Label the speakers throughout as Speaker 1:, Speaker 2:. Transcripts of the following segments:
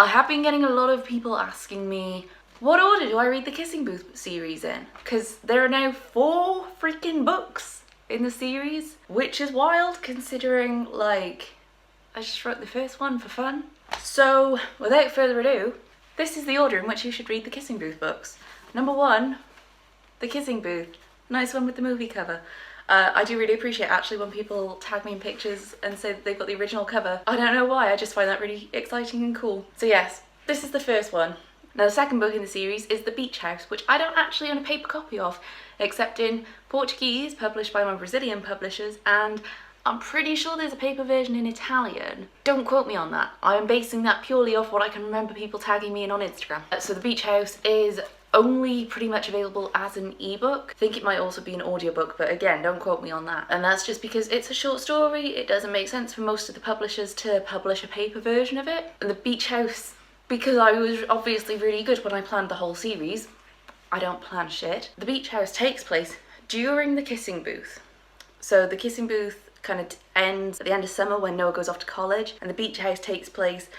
Speaker 1: I have been getting a lot of people asking me, what order do I read the Kissing Booth series in? Because there are now 4 freaking books in the series, which is wild considering, like, I just wrote the first one for fun. So, without further ado, this is the order in which you should read the Kissing Booth books. Number 1, The Kissing Booth. Nice one with the movie cover. I do really appreciate actually when people tag me in pictures and say that they've got the original cover. I don't know why, I just find that really exciting and cool. So yes, this is the first one. Now the second book in the series is The Beach House, which I don't actually own a paper copy of, except in Portuguese, published by my Brazilian publishers, and I'm pretty sure there's a paper version in Italian. Don't quote me on that. I am basing that purely off what I can remember people tagging me in on Instagram. So The Beach House is only pretty much available as an ebook. I think it might also be an audiobook, but again, don't quote me on that. And that's just because it's a short story. It doesn't make sense for most of the publishers to publish a paper version of it. And The Beach House, because I was obviously really good when I planned the whole series, I don't plan shit. The Beach House takes place during the Kissing Booth. So the Kissing Booth kind of ends at the end of summer when Noah goes off to college, and the Beach House takes place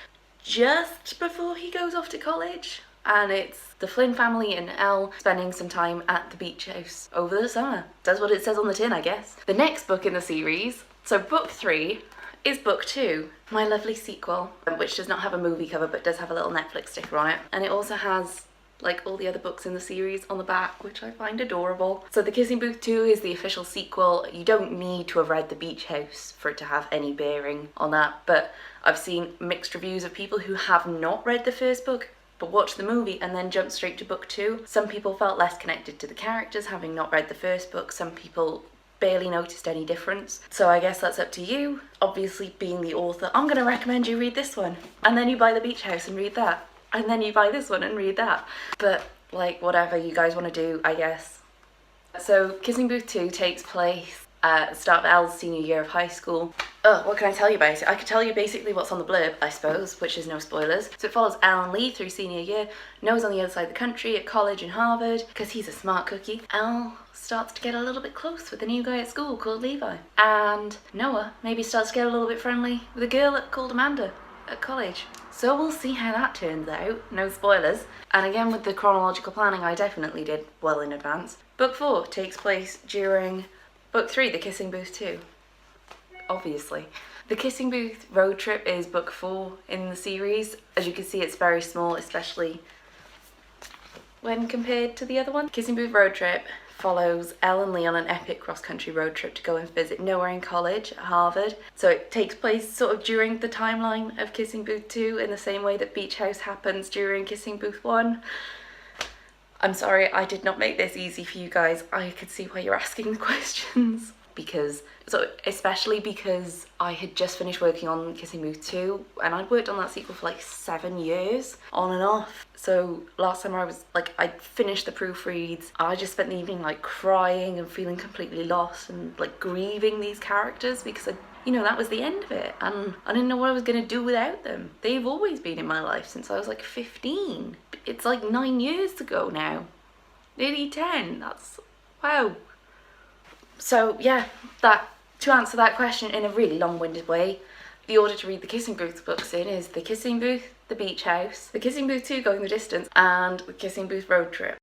Speaker 1: just before he goes off to college. And it's the Flynn family and Elle spending some time at the beach house over the summer. That's what it says on the tin, I guess. The next book in the series, so book 3, is book 2, my lovely sequel, which does not have a movie cover but does have a little Netflix sticker on it. And it also has like all the other books in the series on the back, which I find adorable. So The Kissing Booth 2 is the official sequel. You don't need to have read The Beach House for it to have any bearing on that, but I've seen mixed reviews of people who have not read the first book but watched the movie and then jumped straight to book 2. Some people felt less connected to the characters having not read the first book. Some people barely noticed any difference. So I guess that's up to you. Obviously, being the author, I'm going to recommend you read this one, and then you buy The Beach House and read that, and then you buy this one and read that. But like, whatever you guys want to do, I guess. So Kissing Booth 2 takes place at the start of Elle's senior year of high school. What can I tell you about it? I could tell you basically what's on the blurb, I suppose, which is no spoilers. So it follows Elle and Lee through senior year. Noah's on the other side of the country at college in Harvard, because he's a smart cookie. Elle starts to get a little bit close with a new guy at school called Levi. And Noah maybe starts to get a little bit friendly with a girl called Amanda at college. So we'll see how that turns out, no spoilers. And again, with the chronological planning, I definitely did well in advance. Book 4 takes place during book 3, The Kissing Booth 2. Obviously. The Kissing Booth road trip is book 4 in the series. As you can see, it's very small, especially when compared to the other one. Kissing Booth road trip follows Elle and Lee on an epic cross-country road trip to go and visit Noah in college at Harvard. So it takes place sort of during the timeline of Kissing Booth 2 in the same way that Beach House happens during Kissing Booth 1. I'm sorry, I did not make this easy for you guys. I could see why you're asking the questions. Especially because I had just finished working on Kissing Booth 2, and I'd worked on that sequel for like 7 years, on and off. So last time I finished the proofreads, I just spent the evening like crying and feeling completely lost and like grieving these characters, because that was the end of it, and I didn't know what I was going to do without them. They've always been in my life since I was like 15. It's like 9 years ago now. Nearly 10. That's wow. So yeah, to answer that question in a really long-winded way, the order to read the Kissing Booth books in is The Kissing Booth, The Beach House, The Kissing Booth 2 Going the Distance, and The Kissing Booth Road Trip.